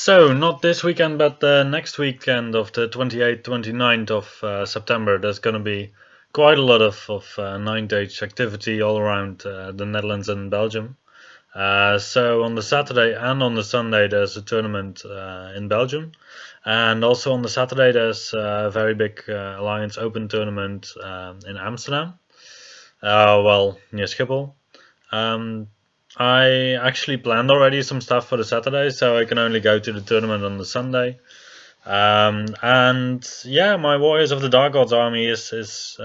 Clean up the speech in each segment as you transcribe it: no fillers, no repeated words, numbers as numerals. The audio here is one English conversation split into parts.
So, not this weekend, but the next weekend of the 28th, 29th of September, there's going to be quite a lot of 9th activity all around the Netherlands and Belgium. So, on the Saturday and on the Sunday, there's a tournament in Belgium. And also on the Saturday, there's a very big Alliance Open tournament in Amsterdam, near Schiphol. I actually planned already some stuff for the Saturday, so I can only go to the tournament on the Sunday. And yeah, my Warriors of the Dark Gods army is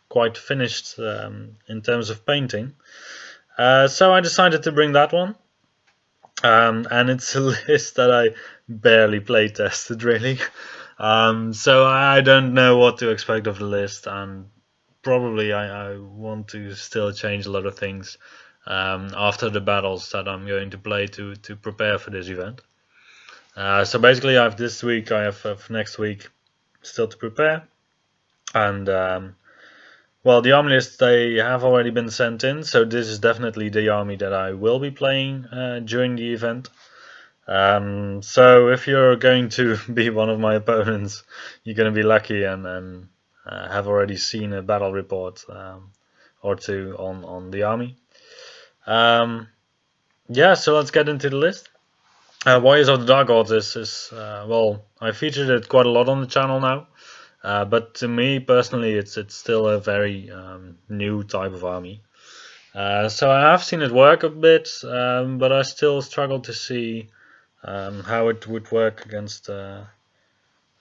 quite finished in terms of painting. So I decided to bring that one. And it's a list that I barely play tested really. So I don't know what to expect of the list, and probably I want to still change a lot of things after the battles that I'm going to play to prepare for this event. So basically, I have this week, I have next week still to prepare, and well, the army lists they have already been sent in, so this is definitely the army that I will be playing during the event. So if you're going to be one of my opponents, you're going to be lucky and have already seen a battle report or two on the army. Yeah, so let's get into the list. Warriors of the Dark Gods is well, I featured it quite a lot on the channel now, but to me personally, it's still a very new type of army. So I have seen it work a bit, but I still struggle to see how it would work against a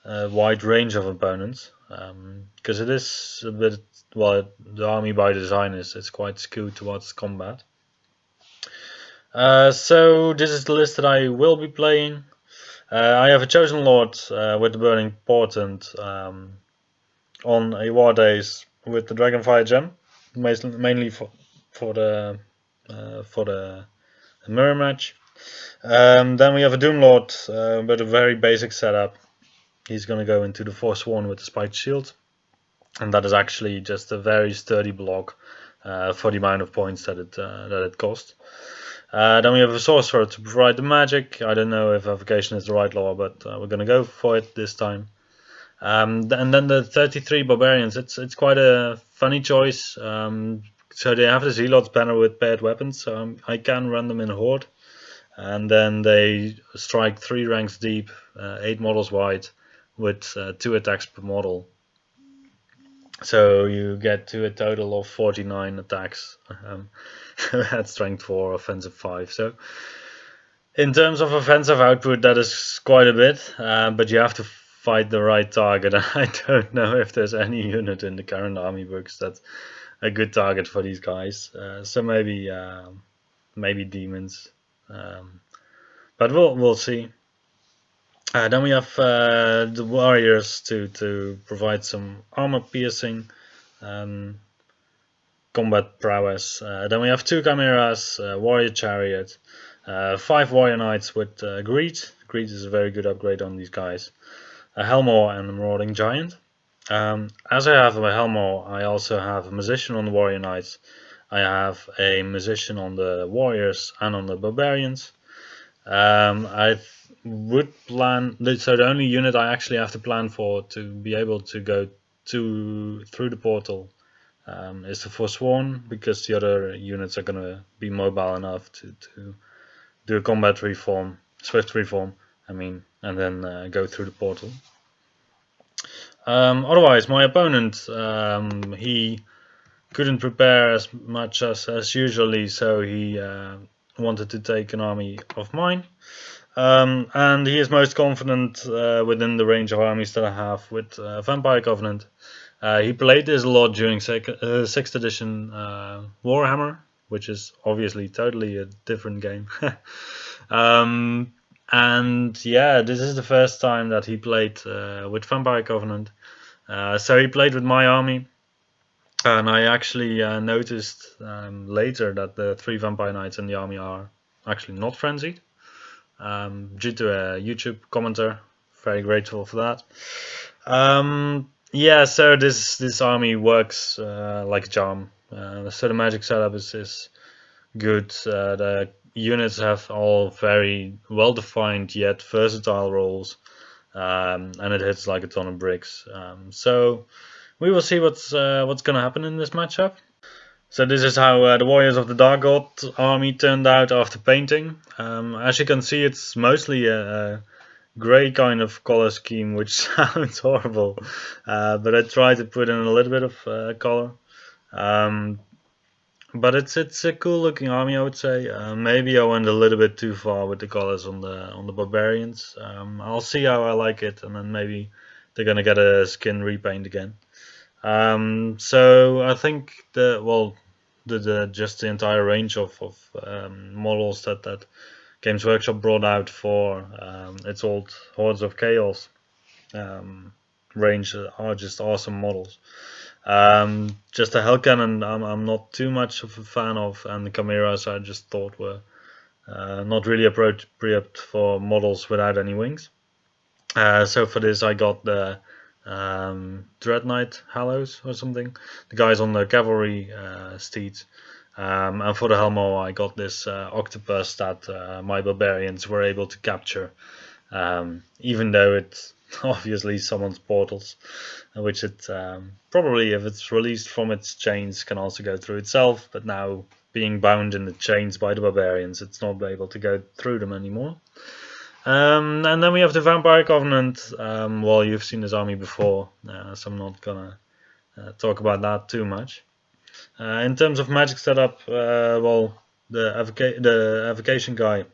wide range of opponents, because it is a bit, well, the army by design is quite skewed towards combat. So this is the list that I will be playing. I have a Chosen Lord with the Burning Portent on a War Days with the Dragonfire Gem, mainly for the mirror match. Then we have a Doom Lord with a very basic setup. He's going to go into the Forsworn with the Spiked Shield, and that is actually just a very sturdy block for the amount of points that it costs. Then we have a Sorcerer to provide the magic. I don't know if Evocation is the right law, but we're going to go for it this time. And then the 33 Barbarians, it's quite a funny choice. So they have the Zealot's banner with paired weapons, so I can run them in a horde. And then they strike 3 ranks deep, 8 models wide, with 2 attacks per model. So you get to a total of 49 attacks at strength 4, offensive 5. So in terms of offensive output, that is quite a bit, but you have to fight the right target. I don't know if there's any unit in the current army books that's a good target for these guys. So maybe demons, but we'll see. Then we have the warriors to provide some armor piercing, combat prowess. Then we have 2 chimeras, warrior chariot, 5 warrior knights with greed. Greed is a very good upgrade on these guys. A Helmor and a marauding giant. As I have a Helmor, I also have a musician on the warrior knights. I have a musician on the warriors and on the barbarians. I would plan, so the only unit I actually have to plan for to be able to go through the portal is the Forsworn, because the other units are going to be mobile enough to do a combat reform, swift reform, and then go through the portal. Otherwise, my opponent, he couldn't prepare as much as usually, so he wanted to take an army of mine. And he is most confident within the range of armies that I have with Vampire Covenant. He played this a lot during 6th edition Warhammer, which is obviously totally a different game. And yeah, this is the first time that he played with Vampire Covenant. So he played with my army, and I actually noticed later that the 3 Vampire Knights in the army are actually not frenzied, due to a YouTube commenter. Very grateful for that. Yeah, so this army works like a charm. So the magic setup is good. The units have all very well defined yet versatile roles, and it hits like a ton of bricks. So we will see what's going to happen in this matchup. So this is how the Warriors of the Dark God army turned out after painting. As you can see, it's mostly a grey kind of color scheme, which sounds horrible, but I tried to put in a little bit of color. But it's a cool looking army, I would say. Maybe I went a little bit too far with the colors on the barbarians. I'll see how I like it, and then maybe they're gonna get a skin repaint again. So I think just the entire range of models that Games Workshop brought out for its old Hordes of Chaos range are just awesome models. Just a Hell Cannon I'm not too much of a fan of, and the Chimeras I just thought were not really appropriate for models without any wings. So for this I got the Dread Knight Hallows or something, the guys on the cavalry steeds. And for the Helmo I got this octopus that my barbarians were able to capture, even though it's obviously someone's portals, which it probably, if it's released from its chains, can also go through itself, but now being bound in the chains by the barbarians, it's not able to go through them anymore. And then we have the Vampire Covenant. Well, you've seen this army before, so I'm not gonna talk about that too much. In terms of magic setup, well, the evocation guy,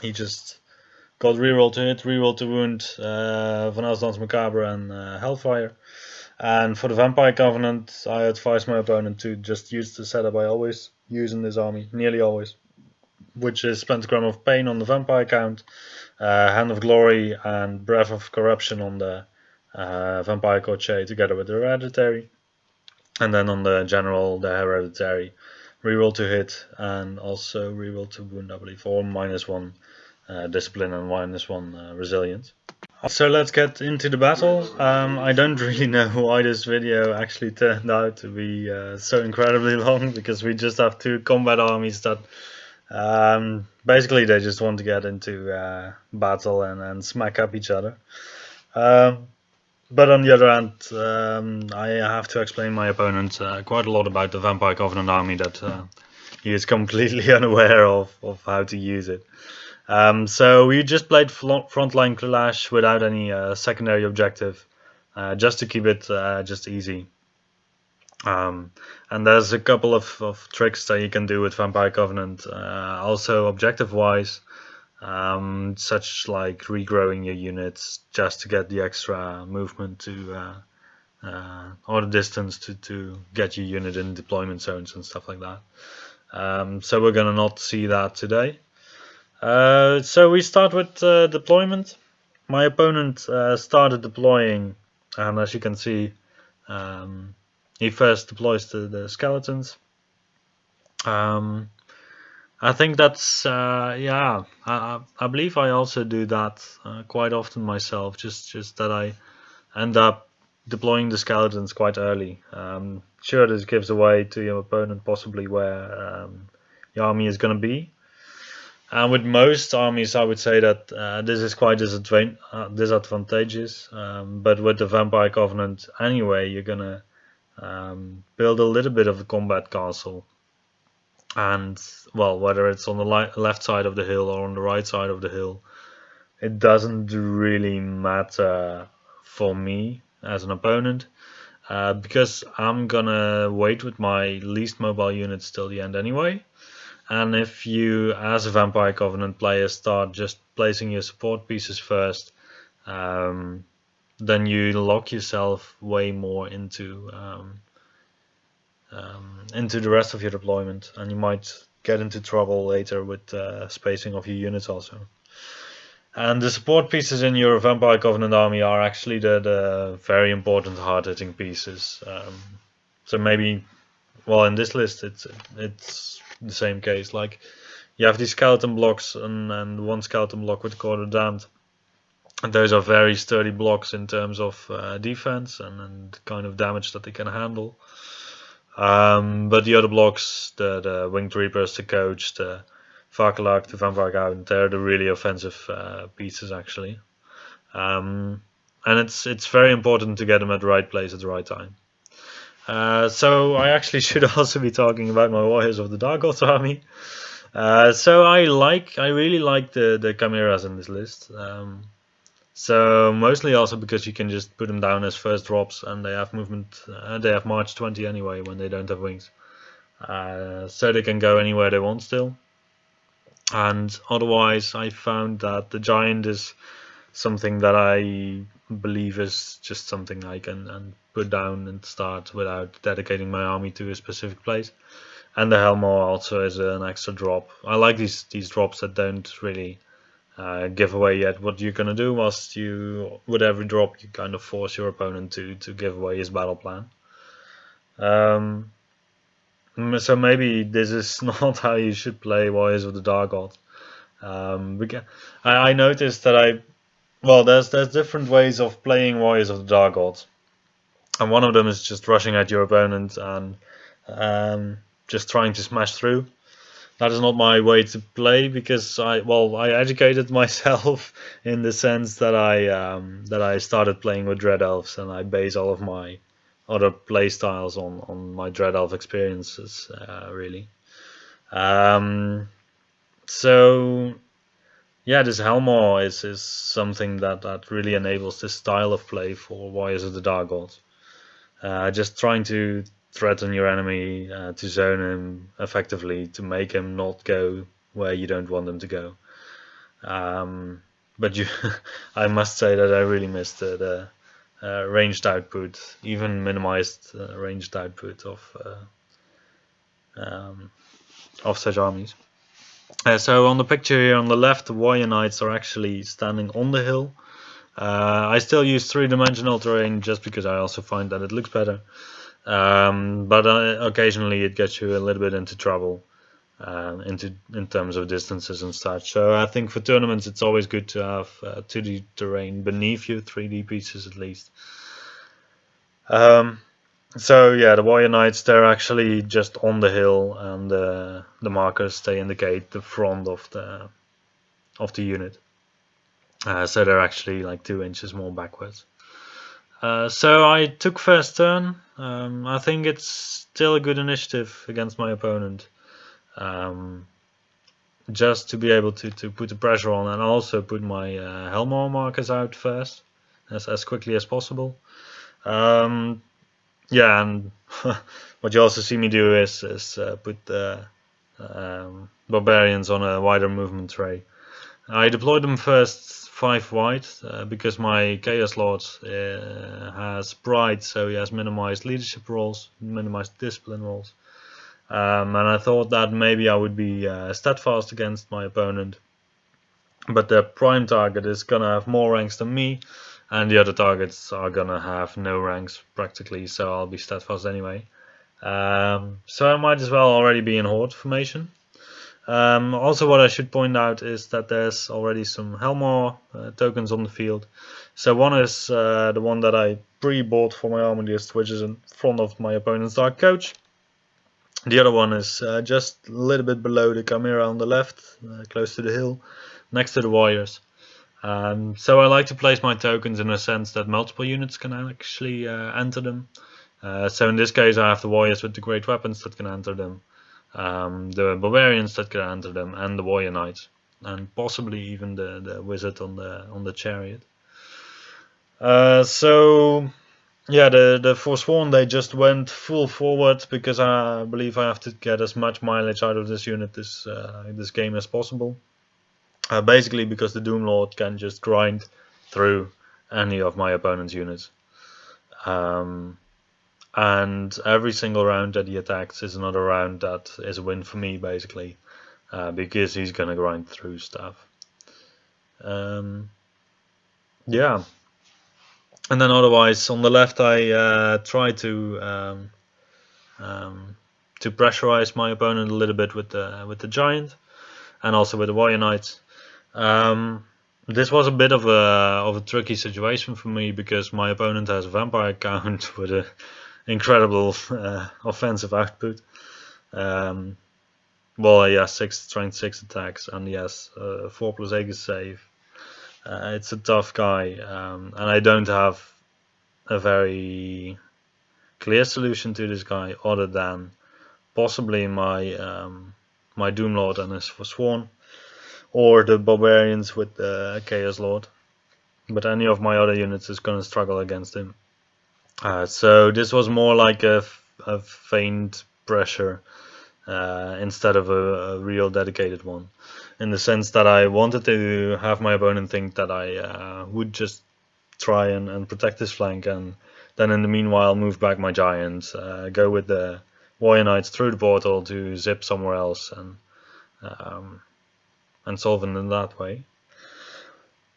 he just got reroll to hit, reroll to wound, Van Elsdans Macabre, and Hellfire. And for the Vampire Covenant, I advise my opponent to just use the setup I always use in this army, nearly always, which is Pentagram of Pain on the Vampire count, Hand of Glory, and Breath of Corruption on the Vampire Crochet together with the Hereditary. And then on the General, the Hereditary, reroll to hit, and also reroll to wound, I believe, or -1 discipline and -1 resilience. So let's get into the battle. I don't really know why this video actually turned out to be so incredibly long, because we just have two combat armies that basically they just want to get into battle and smack up each other. But on the other hand, I have to explain my opponent quite a lot about the Vampire Covenant army, that he is completely unaware of how to use it. So we just played frontline clash without any secondary objective, just to keep it just easy. And there's a couple of tricks that you can do with Vampire Covenant, also objective wise, such like regrowing your units just to get the extra movement to or the distance to get your unit in deployment zones and stuff like that. So we're gonna not see that today. So we start with deployment. My opponent started deploying, and as you can see, he first deploys the skeletons. I think that's yeah. I believe I also do that quite often myself. Just that I end up deploying the skeletons quite early. Sure, this gives away to your opponent possibly where your army is going to be. And with most armies, I would say that this is quite disadvantageous. But with the Vampire Covenant, anyway, you're gonna build a little bit of a combat castle. And well, whether it's on the left side of the hill or on the right side of the hill, it doesn't really matter for me as an opponent, because I'm gonna wait with my least mobile units till the end anyway. And if you, as a Vampire Covenant player, start just placing your support pieces first, then you lock yourself way more into the rest of your deployment, and you might get into trouble later with spacing of your units also. And the support pieces in your Vampire Covenant army are actually the very important hard-hitting pieces. So maybe, well, in this list it's the same case. Like, you have these skeleton blocks and one skeleton block with Court of Damned, and those are very sturdy blocks in terms of defense and the kind of damage that they can handle. But the other blocks, the Winged Reapers, the Coach, the Varkalak to Vampire Count. They're the really offensive pieces actually. And it's very important to get them at the right place at the right time. So I actually should also be talking about my Warriors of the Dark Gods army. So I really like the chimeras in this list. So mostly also because you can just put them down as first drops, and they have movement. They have March 20 anyway when they don't have wings, so they can go anywhere they want still. And otherwise, I found that the giant is something that I believe is just something I can put down and start without dedicating my army to a specific place. And the Helmor also is an extra drop. I like these drops that don't really give away yet what you're gonna do, whilst you, with every drop, you kind of force your opponent to give away his battle plan. So maybe this is not how you should play Warriors of the Dark God. I noticed that there's different ways of playing Warriors of the Dark God, and one of them is just rushing at your opponent and just trying to smash through. That is not my way to play, because I educated myself in the sense that I started playing with Dread Elves, and I base all of my other play styles on my Dread Elf experiences, really. So yeah, this Helmor is something that really enables this style of play for Warriors of the Dark Gods. Just trying to threaten your enemy, to zone him effectively, to make him not go where you don't want him to go. But I must say that I really missed the ranged output, even minimized ranged output of such armies. So on the picture here on the left, the Warrior Knights are actually standing on the hill. I still use 3-dimensional terrain just because I also find that it looks better. But occasionally it gets you a little bit into trouble in terms of distances and such. So I think for tournaments it's always good to have 2D terrain beneath you, 3D pieces at least. So yeah, the Warrior Knights, they're actually just on the hill, and the markers, they indicate the front of the unit. So they're actually like 2 inches more backwards. So I took first turn. I think it's still a good initiative against my opponent. Just to be able to put the pressure on, and also put my Helmor markers out first, as quickly as possible. Yeah, and what you also see me do is put the barbarians on a wider movement tray. I deployed them first 5 wide, because my Chaos Lord has Pride, so he has minimized leadership rolls, minimized discipline rolls. And I thought that maybe I would be steadfast against my opponent, but the prime target is gonna have more ranks than me, and the other targets are gonna have no ranks practically, so I'll be steadfast anyway. So I might as well already be in Horde formation. Also, what I should point out is that there's already some Helmor tokens on the field. So one is the one that I pre-bought for my army list, which is in front of my opponent's Dark Coach. The other one is just a little bit below the Chimera on the left, close to the hill, next to the Warriors. So I like to place my tokens in a sense that multiple units can actually enter them. So in this case I have the Warriors with the great weapons that can enter them, the Barbarians that can enter them, and the Warrior Knights, and possibly even the Wizard on the chariot. So yeah, the Forsworn, they just went full forward because I believe I have to get as much mileage out of this unit this game as possible. Basically because the Doomlord can just grind through any of my opponent's units. And every single round that he attacks is another round that is a win for me, basically, because he's gonna grind through stuff. Yeah. And then otherwise, on the left, I try to pressurize my opponent a little bit with the giant, and also with the Warrior Knights. This was a bit of a tricky situation for me because my opponent has a vampire count with an incredible offensive output. well, he has 6 strength 6 attacks, and he has 4 + Aegis save. It's a tough guy, and I don't have a very clear solution to this guy other than possibly my my Doomlord and his Forsworn, or the Barbarians with the Chaos Lord. But any of my other units is going to struggle against him. So this was more like a feigned pressure instead of a real dedicated one, in the sense that I wanted to have my opponent think that I would just try and protect his flank, and then in the meanwhile move back my giants, go with the Warrior Knights through the portal to zip somewhere else and solve it in that way.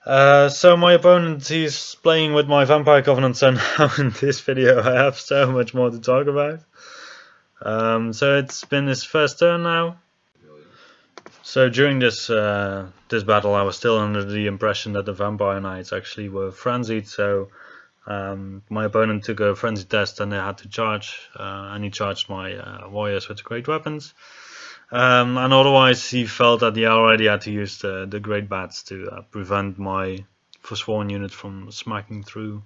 So my opponent, he's playing with my Vampire Covenant, so now in this video I have so much more to talk about. So it's been his first turn now. So during this this battle I was still under the impression that the Vampire Knights actually were frenzied, so my opponent took a frenzy test and they had to charge, and he charged my warriors with great weapons. And otherwise he felt that he already had to use the great bats to prevent my Forsworn unit from smacking through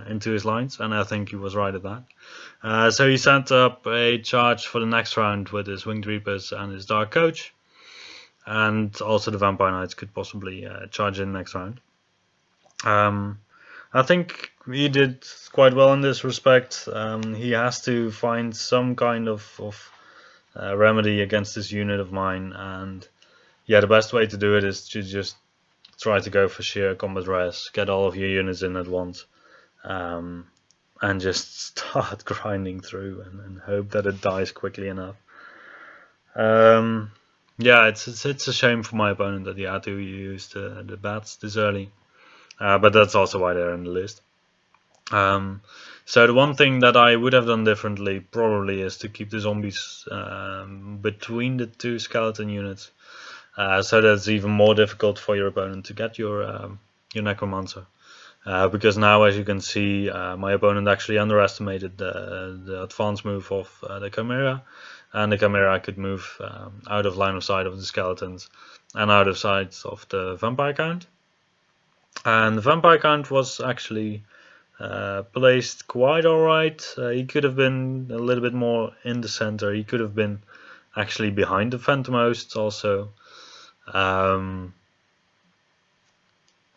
into his lines, and I think he was right at that. So he set up a charge for the next round with his Winged Reapers and his Dark Coach, and also the Vampire Knights could possibly charge in next round. I think he did quite well in this respect. He has to find some kind of remedy against this unit of mine, and yeah, the best way to do it is to just try to go for sheer combat res, get all of your units in at once, and just start grinding through and hope that it dies quickly enough. Yeah, it's a shame for my opponent that he had to use the bats this early, but that's also why they're in the list. So the one thing that I would have done differently probably is to keep the zombies between the two skeleton units, so that it's even more difficult for your opponent to get your necromancer. Because now, as you can see, my opponent actually underestimated the advance move of the Chimera, and the Chimera could move out of line of sight of the skeletons and out of sight of the Vampire Count. And the Vampire Count was actually placed quite alright. He could have been a little bit more in the center. He could have been actually behind the Phantom Hosts also.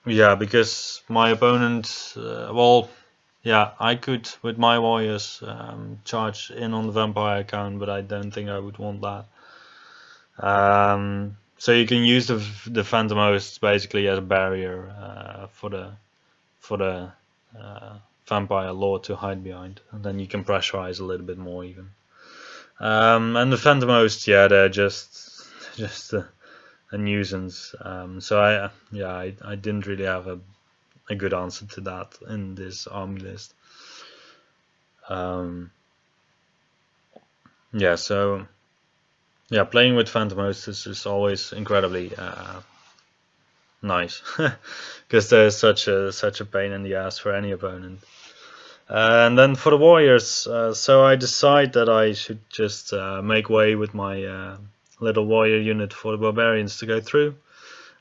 Yeah, because my opponent, well, yeah, I could with my warriors charge in on the Vampire Count, but I don't think I would want that. So you can use the Phantom Hosts basically as a barrier for the Vampire Lord to hide behind, and then you can pressurize a little bit more even. And the Phantom Hosts, yeah, they're just a nuisance. So I didn't really have a good answer to that in this army list. Yeah, so yeah, playing with Phantom Hosts is always incredibly nice, because there's such a pain in the ass for any opponent. And then for the warriors, so I decide that I should just make way with my little warrior unit for the barbarians to go through,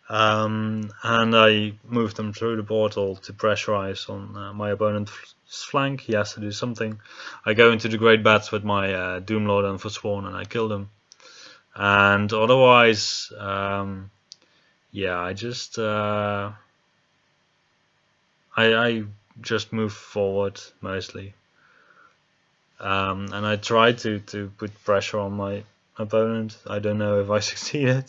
and I move them through the portal to pressurize on my opponent's flank. He has to do something. I go into the great bats with my Doomlord and Forsworn, and I kill them. And otherwise, yeah, I just I just move forward mostly, and I try to put pressure on my opponent. I don't know if I succeeded.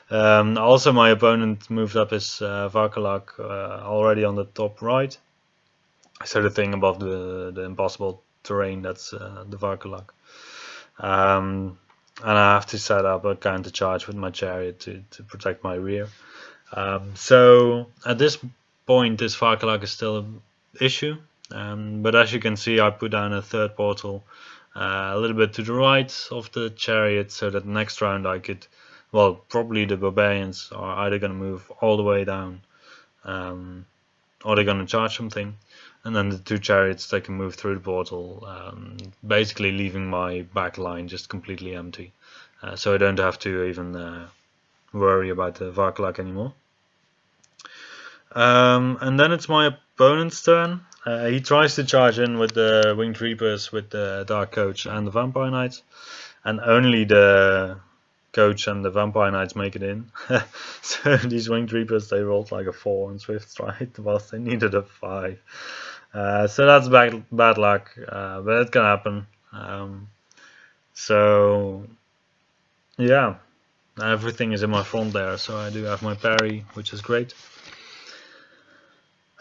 Also, my opponent moved up his Varkalak already on the top right, so the thing above the impossible terrain, that's the Varkalak. And I have to set up a counter charge with my chariot to protect my rear. So at this point, this Varkalak is still an issue, but as you can see, I put down a third portal a little bit to the right of the chariot, so that next round I could, well, probably the barbarians are either going to move all the way down, or they're going to charge something. and then the 2 chariots, they can move through the portal, basically leaving my back line just completely empty. So I don't have to even worry about the Varklak anymore. And then it's my opponent's turn. He tries to charge in with the Winged Reapers, with the Dark Coach and the Vampire Knights, and only the Coach and the Vampire Knights make it in. So these Winged Reapers, they rolled like a 4 on Swift Strike, whilst they needed a 5. So that's bad luck, but it can happen. So yeah, everything is in my front there, so I do have my parry, which is great.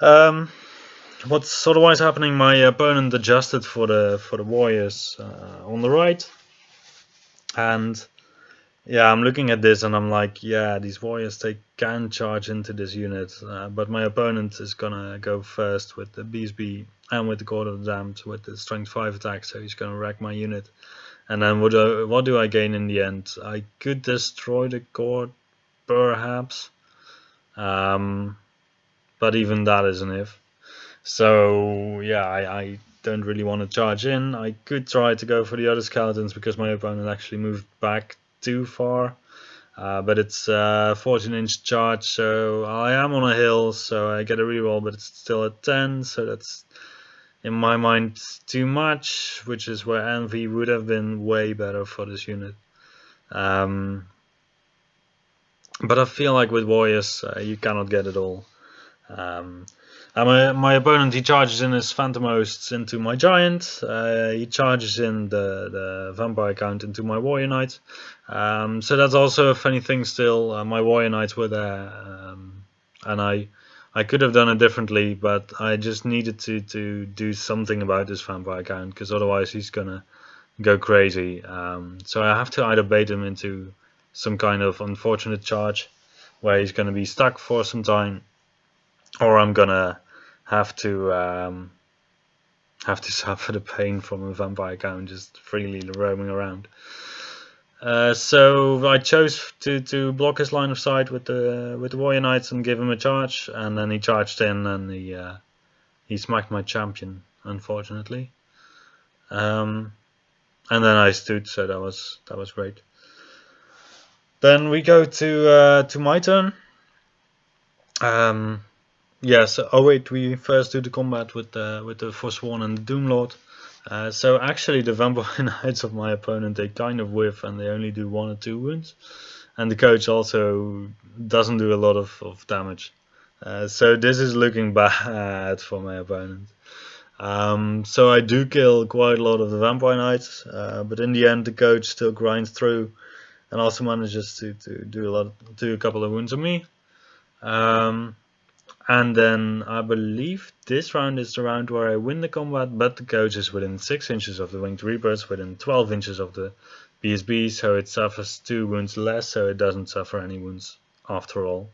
What's otherwise happening? My opponent adjusted for the warriors on the right, and yeah, I'm looking at this and I'm like, yeah, these warriors, they can charge into this unit, but my opponent is gonna go first with the BSB and with the God of the Damned with the strength 5 attack, so he's gonna wreck my unit. And then what do I gain in the end? I could destroy the God, perhaps, but even that is an if. So yeah, I don't really want to charge in. I could try to go for the other skeletons because my opponent actually moved back too far, but it's 14-inch charge, so I am on a hill, so I get a reroll, but it's still at 10, so that's in my mind too much, which is where Envy would have been way better for this unit. But I feel like with warriors you cannot get it all. And my opponent, he charges in his Phantom Hosts into my Giant, he charges in the Vampire Count into my Warrior Knight, so that's also a funny thing still. My Warrior Knights were there, and I could have done it differently, but I just needed to do something about this Vampire Count, because otherwise he's gonna go crazy. So I have to either bait him into some kind of unfortunate charge, where he's gonna be stuck for some time, or I'm gonna have to suffer the pain from a Vampire Count just freely roaming around. So I chose to block his line of sight with the Warrior Knights and give him a charge, and then he charged in and he smacked my champion, unfortunately. And then I stood, so that was great. Then we go to my turn. Yes. Oh wait, we first do the combat with the Forsworn and the Doomlord. So actually, the Vampire Knights of my opponent, they kind of whiff and they only do 1 or 2 wounds, and the Coach also doesn't do a lot of damage. So this is looking bad for my opponent. So I do kill quite a lot of the Vampire Knights, but in the end, the Coach still grinds through and also manages to do a couple of wounds on me. And then I believe this round is the round where I win the combat, but the Coach is within 6 inches of the Winged Reapers, within 12 inches of the BSB, so it suffers 2 wounds less, so it doesn't suffer any wounds after all.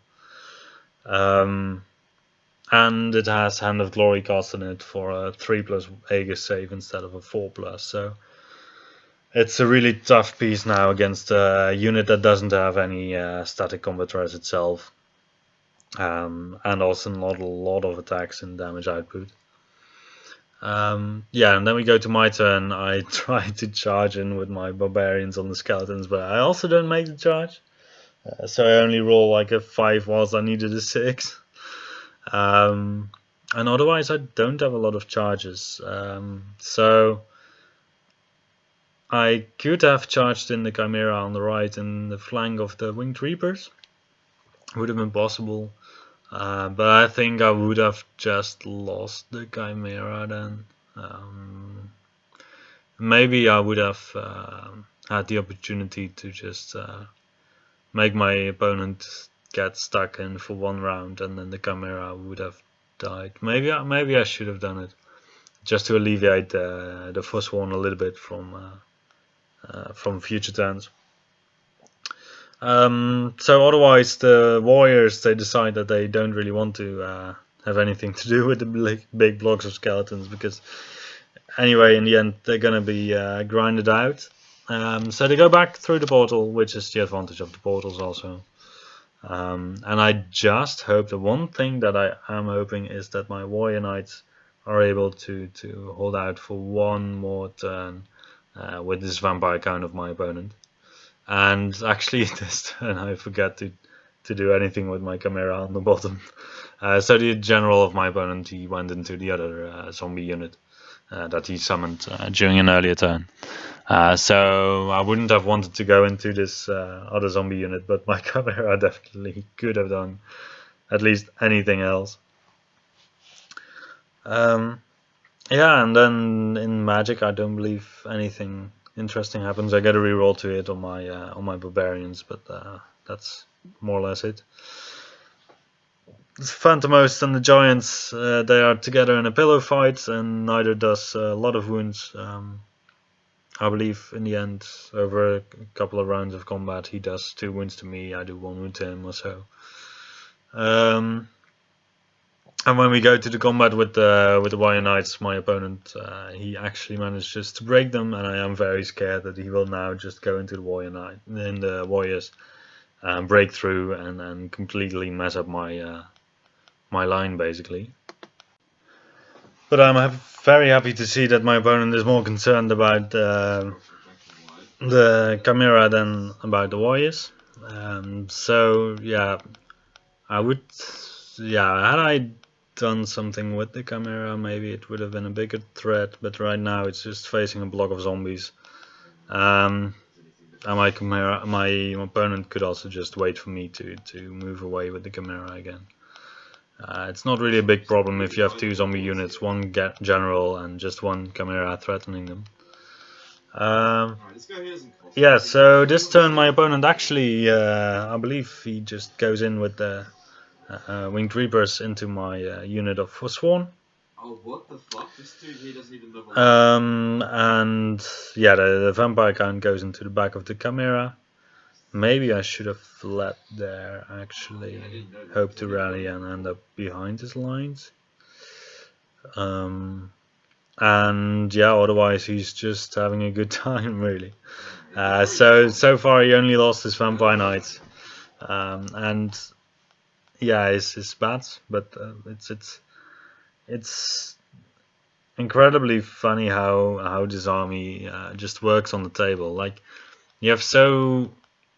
And it has Hand of Glory cast in it for a 3+ Aegis save instead of a 4+, so it's a really tough piece now against a unit that doesn't have any static combat res itself. And also not a lot of attacks and damage output. Yeah, and then we go to my turn. I try to charge in with my barbarians on the skeletons, but I also don't make the charge. So I only roll like a 5 whilst I needed a 6. And otherwise I don't have a lot of charges. So I could have charged in the Chimera on the right in the flank of the Winged Reapers. Would have been possible. But I think I would have just lost the Chimera then. Maybe I would have had the opportunity to just make my opponent get stuck in for 1 round, and then the Chimera would have died. Maybe I should have done it, just to alleviate the Forsworn a little bit from future turns. So otherwise the warriors, they decide that they don't really want to have anything to do with the big blocks of skeletons, because anyway in the end they're gonna be grinded out. So they go back through the portal, which is the advantage of the portals also. And I just hope, the one thing that I am hoping is that my warrior knights are able to hold out for one more turn with this vampire count of my opponent. And actually this turn I forgot to do anything with my Chimera on the bottom. So the general of my opponent, he went into the other zombie unit that he summoned during an earlier turn. So I wouldn't have wanted to go into this other zombie unit, but my Chimera definitely could have done at least anything else. Yeah, and then in Magic, I don't believe anything interesting happens. I get a reroll to it on my barbarians, but that's more or less it. The Phantomhost and the Giants, they are together in a pillow fight, and neither does a lot of wounds. I believe in the end, over a couple of rounds of combat, he does 2 wounds to me, I do 1 wound to him or so. And when we go to the combat with the Warrior Knights, my opponent, he actually manages to break them, and I am very scared that he will now just go into the Warriors, break through, and completely mess up my my line basically. But I'm very happy to see that my opponent is more concerned about the Chimera than about the Warriors. So yeah, had I done something with the Chimera, maybe it would have been a bigger threat, but right now it's just facing a block of zombies. And my Chimera, my opponent could also just wait for me to move away with the Chimera again. It's not really a big problem if you have 2 zombie units, 1 general and just 1 Chimera threatening them. Yeah, so this turn my opponent actually, I believe he just goes in with the Winged Reapers into my unit of Forsworn. Oh, what the fuck? This dude here doesn't even level and yeah, the vampire count goes into the back of the Chimera. Maybe I should have fled there, actually. Hope to rally and end up behind his lines. And yeah, otherwise he's just having a good time, really. So far he only lost his Vampire Knights. And yeah, his bats, but it's incredibly funny how this army just works on the table. Like, you have so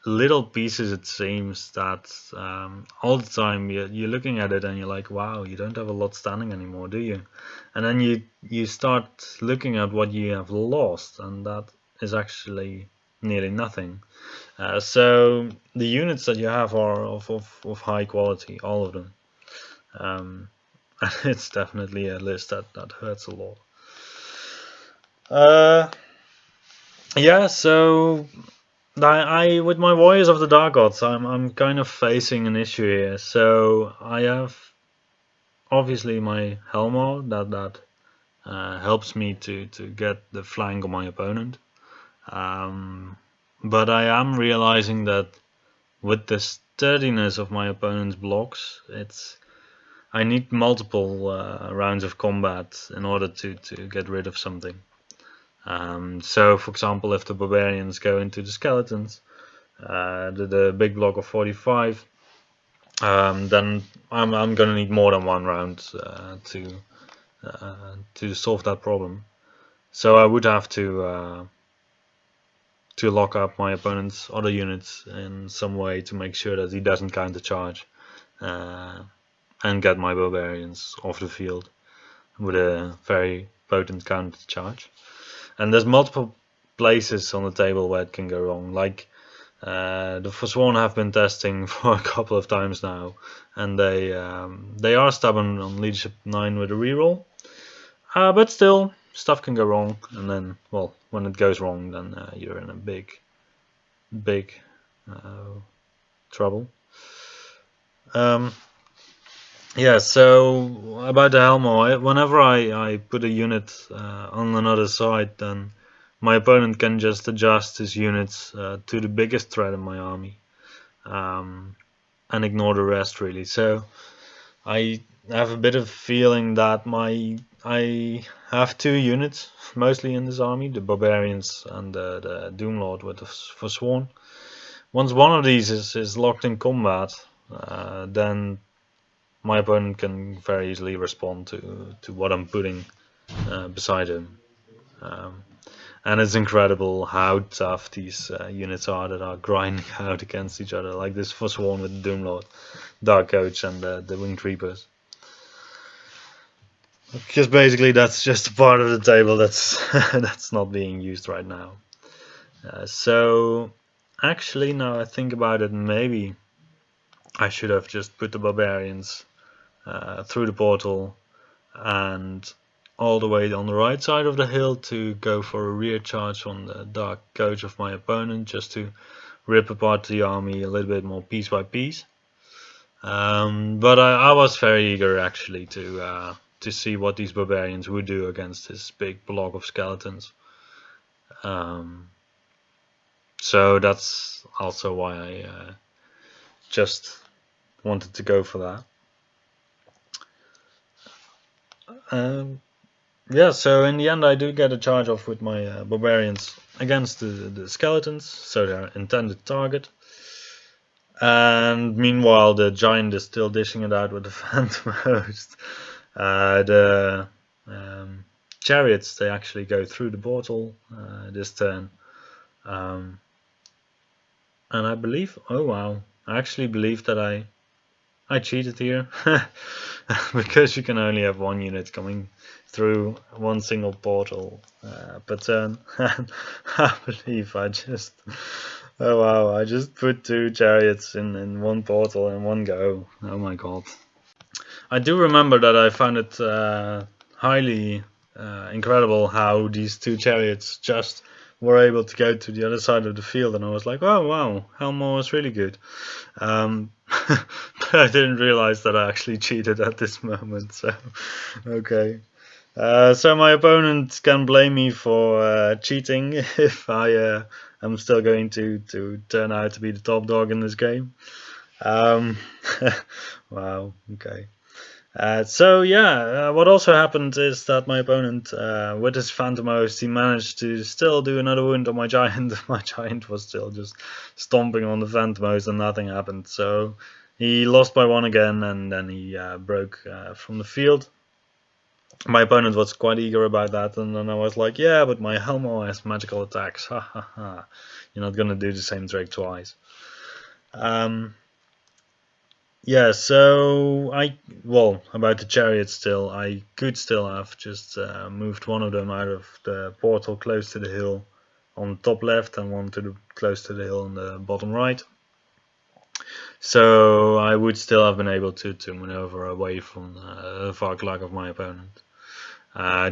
little pieces, it seems, that all the time you're looking at it and you're like, wow, you don't have a lot standing anymore, do you? And then you start looking at what you have lost, and that is actually nearly nothing. So the units that you have are of high quality, all of them. And it's definitely a list that hurts a lot. Yeah, so I with my Warriors of the Dark Gods, I'm kind of facing an issue here. So I have obviously my Helmor that helps me to get the flank of my opponent. But I am realizing that with the sturdiness of my opponent's blocks, I need multiple rounds of combat in order to get rid of something. So, for example, if the barbarians go into the skeletons, the big block of 45, then I'm gonna need more than 1 round to solve that problem. So I would have to lock up my opponent's other units in some way to make sure that he doesn't counter charge and get my barbarians off the field with a very potent counter charge. And there's multiple places on the table where it can go wrong. Like the Forsworn have been testing for a couple of times now, and they are stubborn on leadership 9 with a reroll. But still, stuff can go wrong, and then, well, when it goes wrong, then you're in a big trouble. Yeah, so about the Helmo, whenever I put a unit on another side, then my opponent can just adjust his units to the biggest threat in my army and ignore the rest, really. So I have a bit of feeling that I have 2 units mostly in this army, the Barbarians and the Doomlord with the Forsworn. Once one of these is locked in combat, then my opponent can very easily respond to what I'm putting beside him. Um, and it's incredible how tough these units are that are grinding out against each other, like this Forsworn with the Doomlord, Dark Coach, and the Winged Reapers. Because basically that's just a part of the table that's that's not being used right now. So actually, now I think about it, maybe I should have just put the barbarians through the portal and all the way on the right side of the hill to go for a rear charge on the Dark Coach of my opponent, just to rip apart the army a little bit more piece by piece. But I was very eager actually to see what these barbarians would do against this big block of skeletons. So that's also why I just wanted to go for that. Yeah, so in the end I do get a charge off with my barbarians against the skeletons, so they're intended target. And meanwhile the giant is still dishing it out with the phantom host. The chariots, they actually go through the portal this turn. And I believe, oh wow, I actually believe that I cheated here. Because you can only have one unit coming through one single portal per turn. I believe I just, oh wow, I just put 2 chariots in one portal in one go. Oh my god. I do remember that I found it highly incredible how these 2 chariots just were able to go to the other side of the field, and I was like, oh wow, Helmo was really good. But I didn't realize that I actually cheated at this moment, so okay. So my opponent can blame me for cheating if I am still going to turn out to be the top dog in this game. Wow, okay. So yeah, what also happened is that my opponent, with his Phantom Host, he managed to still do another wound on my giant. My giant was still just stomping on the Phantom Host and nothing happened. So he lost by 1 again, and then he broke from the field. My opponent was quite eager about that, and then I was like, yeah, but my Helmo has magical attacks. Ha ha ha. You're not gonna do the same trick twice. Yeah, so well, about the chariots still, I could still have just moved one of them out of the portal close to the hill on the top left and one close to the hill on the bottom right. So I would still have been able to maneuver away from the Varklag of my opponent.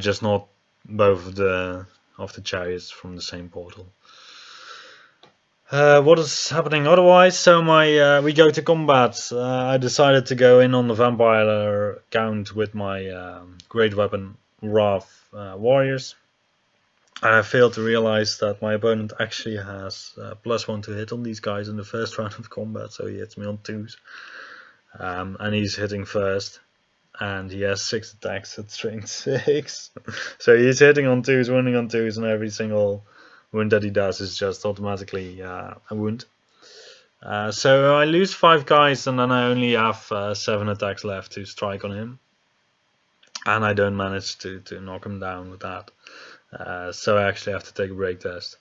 Just not both of the chariots from the same portal. What is happening otherwise? So we go to combat. I decided to go in on the vampire count with my great weapon Wrath warriors. And I failed to realize that my opponent actually has +1 to hit on these guys in the first round of combat, so he hits me on 2s. And he's hitting first. And he has 6 attacks at strength 6. So he's hitting on 2s, wounding on 2s, and every single wound that he does is just automatically a wound. So I lose 5 guys, and then I only have 7 attacks left to strike on him. And I don't manage to knock him down with that. So I actually have to take a break test,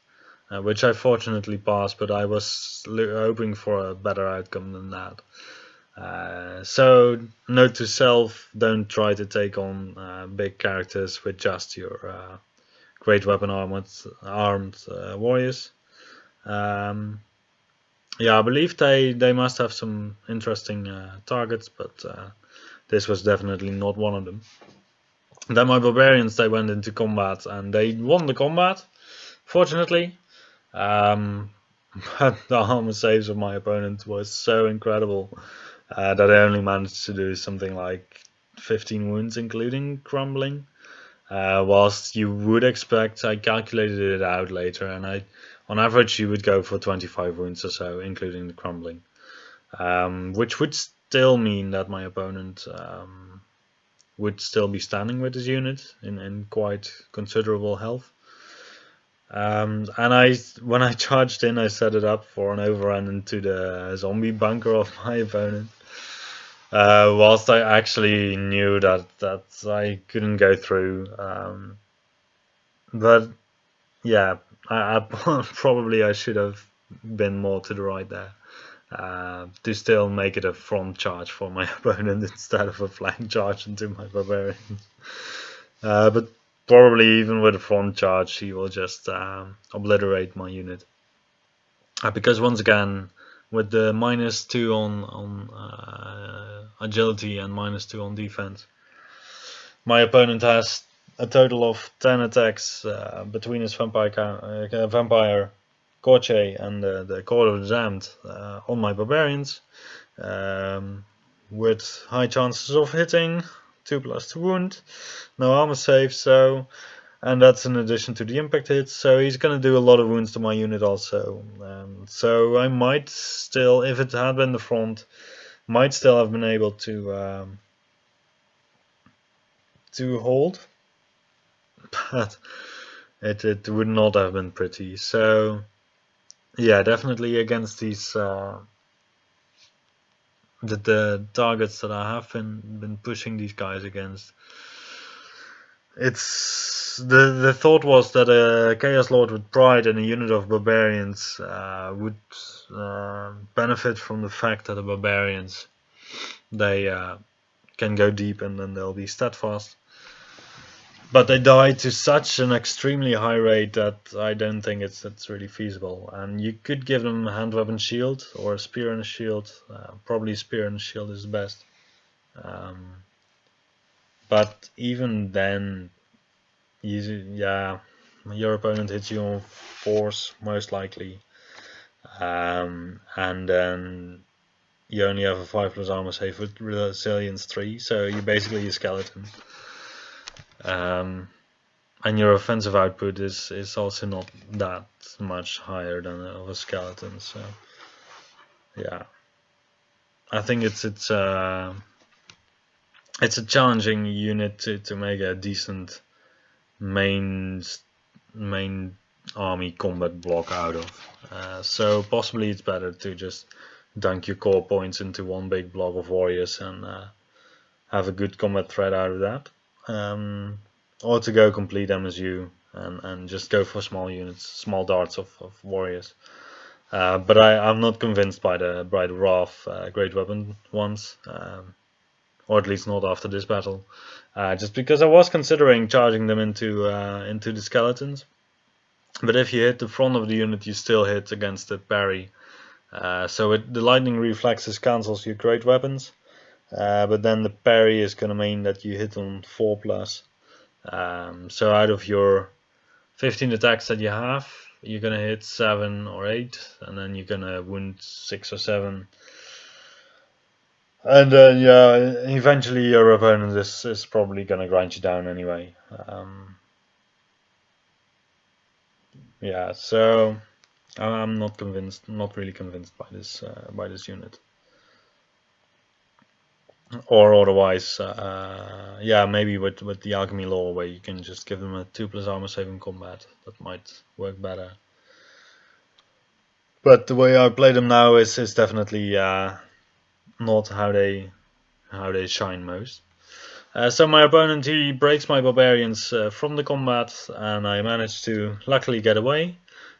which I fortunately passed, but I was hoping for a better outcome than that. So note to self, don't try to take on big characters with just your great weapon armed warriors. Yeah, I believe they must have some interesting targets, but this was definitely not one of them. Then my barbarians, they went into combat and they won the combat, fortunately. But the armor saves of my opponent was so incredible that I only managed to do something like 15 wounds, including crumbling. Whilst you would expect, I calculated it out later, and on average you would go for 25 wounds or so, including the crumbling, which would still mean that my opponent would still be standing with his unit in quite considerable health. And when I charged in, I set it up for an overrun into the zombie bunker of my opponent. Whilst I actually knew that I couldn't go through. But yeah, I probably I should have been more to the right there. To still make it a front charge for my opponent instead of a flank charge into my barbarian. But probably even with a front charge, he will just obliterate my unit. Because once again, with the -2 on agility and -2 on defense, my opponent has a total of 10 attacks between his vampire Korche and the Court of the Damned on my barbarians, with high chances of hitting, 2+2 wound, no armor save, and that's in addition to the impact hits, so he's gonna do a lot of wounds to my unit also. So I might still, if it had been the front, might still have been able to hold, but it would not have been pretty. So yeah, definitely against these the targets that I have been pushing these guys against. It's the thought was that a Chaos Lord with Pride and a unit of barbarians would benefit from the fact that the barbarians they can go deep and then they'll be steadfast. But they die to such an extremely high rate that I don't think it's really feasible. And you could give them a hand weapon shield or a spear and a shield. Probably spear and a shield is the best. But even then, your opponent hits you on force most likely, and then you only have a 5+ armor save with resilience 3, so you're basically a skeleton. And your offensive output is also not that much higher than of a skeleton. So yeah, I think it's a challenging unit to make a decent main army combat block out of. So possibly it's better to just dunk your core points into one big block of warriors and have a good combat threat out of that. Or to go complete MSU and just go for small units, small darts of warriors. But I'm not convinced by the Wrath great weapon ones, or at least not after this battle. Just because I was considering charging them into the skeletons. But if you hit the front of the unit, you still hit against the parry. So the lightning reflexes cancels your great weapons. But then the parry is going to mean that you hit on 4+. So out of your 15 attacks that you have, you're going to hit 7 or 8, and then you're going to wound 6 or 7. And then, yeah, eventually your opponent is probably going to grind you down anyway. Yeah, so I'm not really convinced by this unit. Or otherwise, yeah, maybe with the alchemy law where you can just give them a 2+ armor save in combat. That might work better. But the way I play them now is definitely not how they shine most. So my opponent, he breaks my barbarians from the combat, and I managed to luckily get away.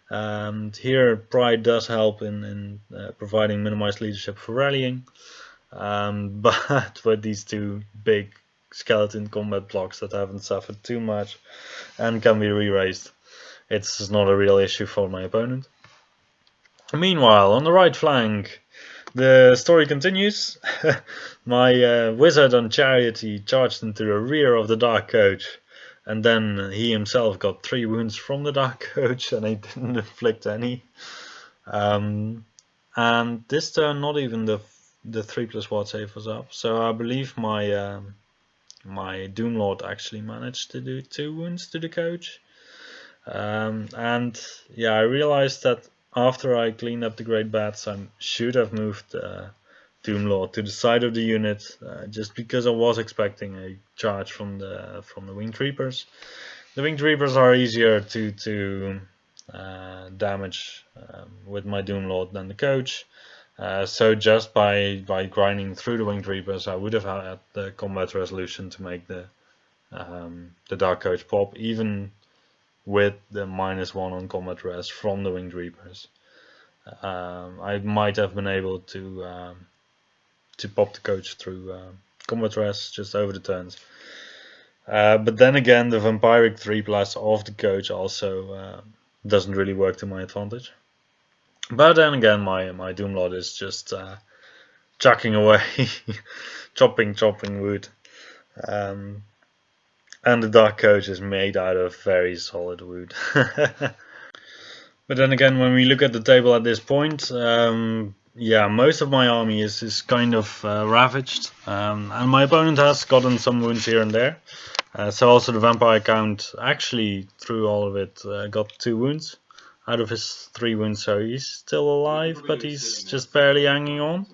Here Pride does help in providing minimized leadership for rallying. But with these two big skeleton combat blocks that haven't suffered too much and can be re-raised, it's not a real issue for my opponent. Meanwhile, on the right flank, the story continues. My wizard on chariot, he charged into the rear of the dark coach, and then he himself got 3 wounds from the dark coach, and he didn't inflict any. And this turn, not even the 3+ ward save was up, so I believe my my Doomlord actually managed to do 2 wounds to the coach. And yeah, I realized that after I cleaned up the great bats, I should have moved Doomlord to the side of the unit, just because I was expecting a charge from the Winged Reapers. The Winged Reapers are easier to damage with my Doomlord than the coach. So just by grinding through the Winged Reapers, I would have had the combat resolution to make the Dark Coach pop, even with the -1 on combat res from the Winged Reapers. I might have been able to pop the coach through combat res just over the turns. But then again, the Vampiric 3+ of the coach also doesn't really work to my advantage. But then again, my Doomlord is just chucking away, chopping wood. And the Dark Coach is made out of very solid wood. But then again, when we look at the table at this point, yeah, most of my army is kind of ravaged, and my opponent has gotten some wounds here and there. So also the vampire count actually through all of it got 2 wounds out of his 3 wounds, so he's still alive, but he's just barely hanging on.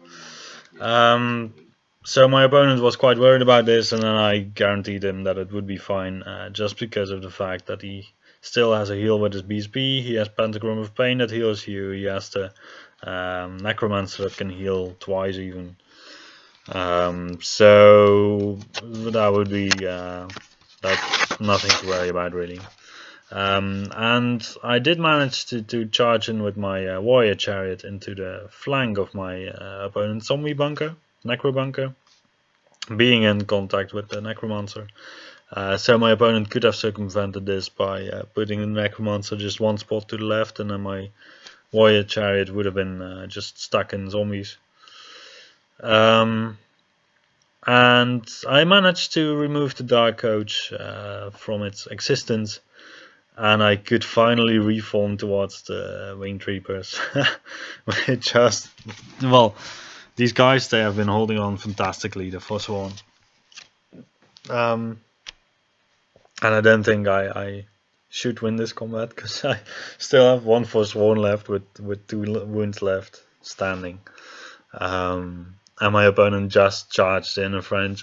So my opponent was quite worried about this, and then I guaranteed him that it would be fine, just because of the fact that he still has a heal with his BSB, he has Pentagram of Pain that heals you, he has the Necromancer that can heal twice even. So that would be that's nothing to worry about really. And I did manage to charge in with my warrior chariot into the flank of my opponent's zombie bunker, necro bunker, being in contact with the necromancer. So my opponent could have circumvented this by putting the necromancer just one spot to the left, and then my warrior chariot would have been just stuck in zombies. And I managed to remove the Dark Coach from its existence, and I could finally reform towards the Winged Reapers. Just, well, these guys, they have been holding on fantastically, the Forsworn. And I don't think I should win this combat, because I still have 1 Forsworn left with 2 wounds left standing. And my opponent just charged in a fresh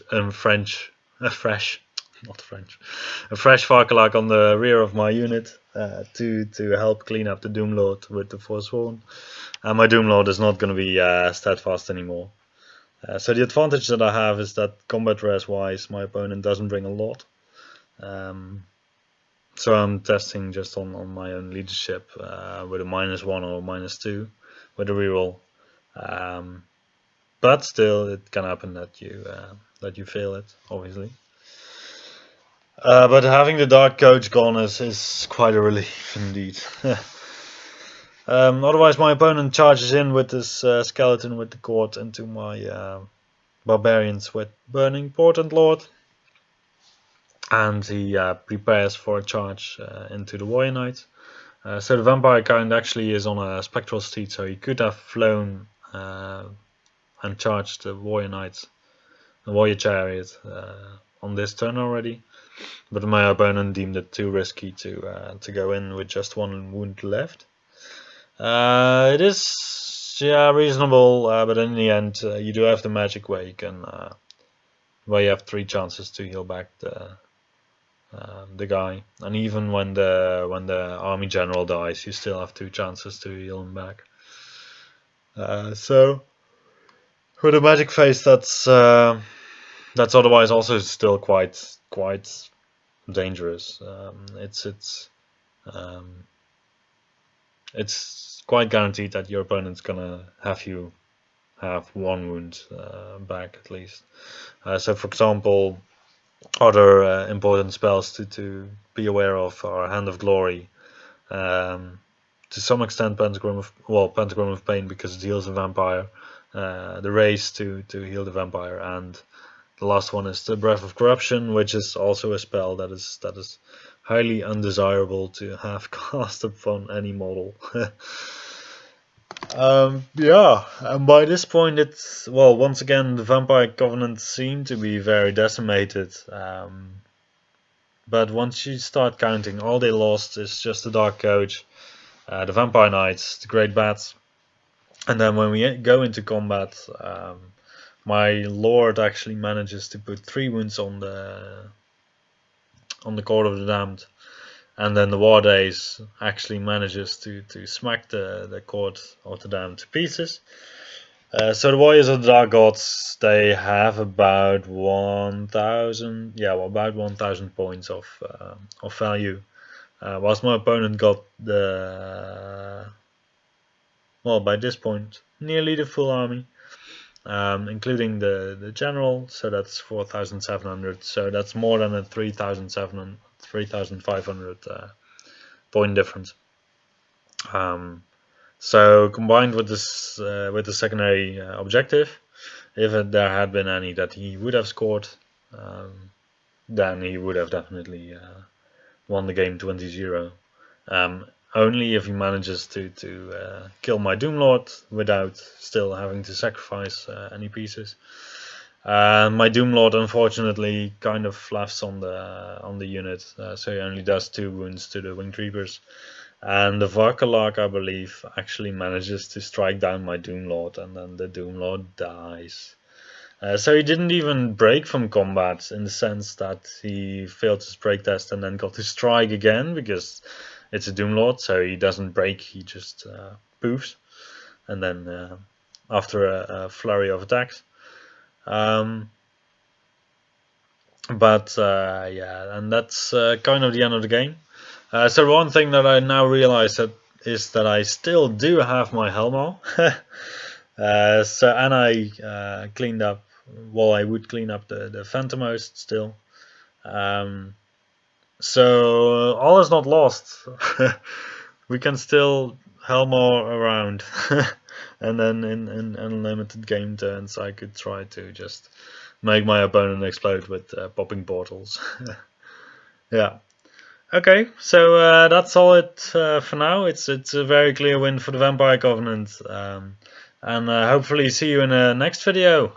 Varkalak on the rear of my unit to help clean up the Doomlord with the Forsworn. And my Doomlord is not going to be steadfast anymore. So the advantage that I have is that combat res wise, my opponent doesn't bring a lot. So I'm testing just on my own leadership with a -1 or -2 with a reroll. But still, it can happen that you fail it, obviously. But having the Dark Coach gone is quite a relief indeed. Otherwise, my opponent charges in with this skeleton with the cord into my barbarians with Burning Portent Lord, and he prepares for a charge into the Warrior Knight. So the vampire count actually is on a spectral steed, so he could have flown and charged the Warrior Knight, the Warrior Chariot on this turn already. But my opponent deemed it too risky to go in with just 1 wound left. It is reasonable, but in the end you do have the magic wake, and where you have 3 chances to heal back the guy, and even when the army general dies, you still have 2 chances to heal him back. So for the magic phase, that's otherwise also still quite dangerous. It's quite guaranteed that your opponent's gonna have you have 1 wound back at least. So for example, other important spells to be aware of are Hand of Glory, to some extent Pentagram of Pain because it heals the vampire, the Race to heal the vampire, and the last one is the Breath of Corruption, which is also a spell that is highly undesirable to have cast upon any model. Yeah, and by this point it's, well, once again the Vampire Covenant seem to be very decimated, but once you start counting, all they lost is just the Dark Coach, the Vampire Knights, the Great Bats, and then when we go into combat, my Lord actually manages to put 3 wounds on the Court of the Damned, and then the War Days actually manages to smack the Court of the Damned to pieces. So the Warriors of the Dark Gods, they have about 1,000, yeah, well, about 1,000 points of value. Whilst my opponent got the, well, by this point, nearly the full army, including the general, so that's 4,700. So that's more than a 3,700, 3,500 point difference. So combined with this, with the secondary objective, if there had been any that he would have scored, then he would have definitely won the game 20-0. Only if he manages to kill my Doomlord without still having to sacrifice any pieces. My Doomlord unfortunately kind of fluffs on the unit, so he only does 2 wounds to the Winged Reapers. And the Varkalak, I believe, actually manages to strike down my Doomlord, and then the Doomlord dies. So he didn't even break from combat, in the sense that he failed his break test and then got to strike again, because it's a Doomlord, so he doesn't break, he just poofs. And then after a flurry of attacks. But yeah, and that's kind of the end of the game. So one thing that I now realize is that I still do have my Helmo. And I cleaned up. Well, I would clean up the Phantomhost still. So all is not lost. We can still Helmo around, and then in unlimited game turns, I could try to just make my opponent explode with popping portals. Yeah. Okay, so that's all it for now. It's a very clear win for the Vampire Covenant, and hopefully see you in the next video.